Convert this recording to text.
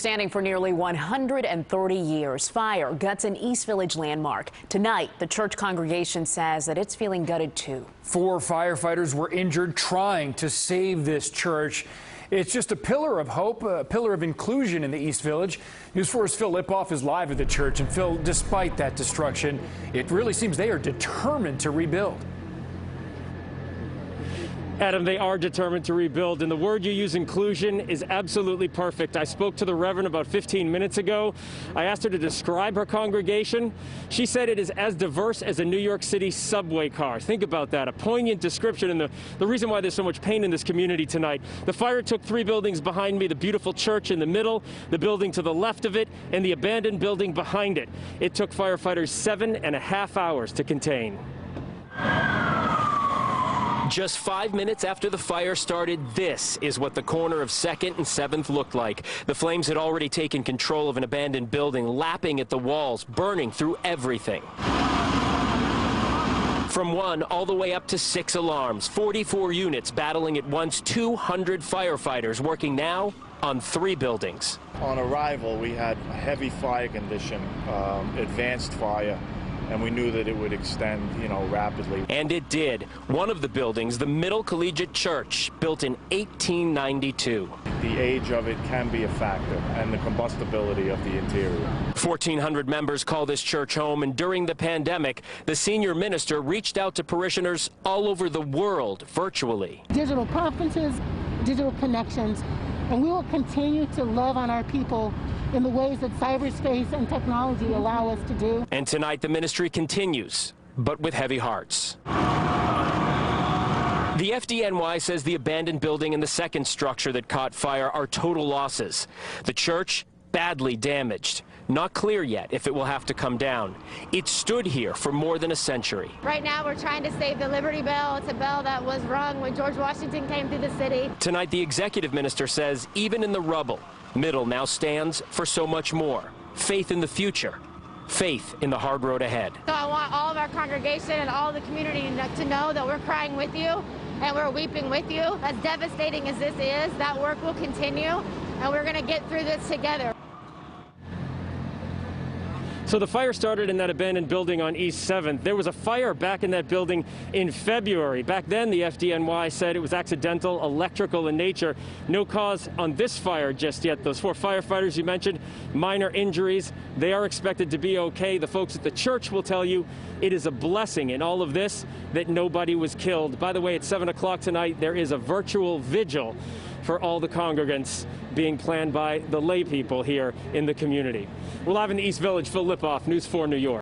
standing for nearly 130 years. Fire guts an East Village landmark. Tonight, the church congregation says that it's feeling gutted too. 4 firefighters were injured trying to save this church. It's just a pillar of hope, a pillar of inclusion in the East Village. News 4's Phil Lipof is live at the church. And Phil, despite that destruction, it really seems they are determined to rebuild. Adam, they are determined to rebuild, and the word you use, inclusion, is absolutely perfect. I spoke to the Reverend about 15 minutes ago. I asked her to describe her congregation. She said it is as diverse as a New York City subway car. Think about that, a poignant description, and the reason why there's so much pain in this community tonight. The fire took 3 buildings behind me, the beautiful church in the middle, the building to the left of it, and the abandoned building behind it. It took firefighters 7.5 hours to contain. Just 5 minutes after the fire started, this is what the corner of 2nd and 7th looked like. The flames had already taken control of an abandoned building, lapping at the walls, burning through everything. From 1 all the way up to 6 alarms, 44 units battling at once, 200 firefighters working now on 3 buildings. On arrival, we had a heavy fire condition, advanced fire. And we knew that it would extend, rapidly. And it did. One of the buildings, the Middle Collegiate Church, built in 1892. The age of it can be a factor, and the combustibility of the interior. 1,400 members call this church home, and during the pandemic, the senior minister reached out to parishioners all over the world virtually. Digital conferences, digital connections, and we will continue to love on our people in the ways that cyberspace and technology allow us to do. And tonight the ministry continues, but with heavy hearts. The FDNY says the abandoned building and the second structure that caught fire are total losses. The church badly damaged. Not clear yet if it will have to come down. It stood here for more than a century. Right now we're trying to save the Liberty Bell. It's a bell that was rung when George Washington came through the city. Tonight the executive minister says even in the rubble, Middle now stands for so much more. Faith in the future. Faith in the hard road ahead. So I want all of our congregation and all of the community to know that we're crying with you and we're weeping with you. As devastating as this is, that work will continue and we're going to get through this together. So the fire started in that abandoned building on East 7th. There was a fire back in that building in February. Back then, the FDNY said it was accidental, electrical in nature. No cause on this fire just yet. Those 4 firefighters you mentioned, minor injuries. They are expected to be okay. The folks at the church will tell you it is a blessing in all of this that nobody was killed. By the way, at 7 o'clock tonight, there is a virtual vigil for all the congregants being planned by the lay people here in the community. We're live in the East Village. Phil Lipof, News 4 New York.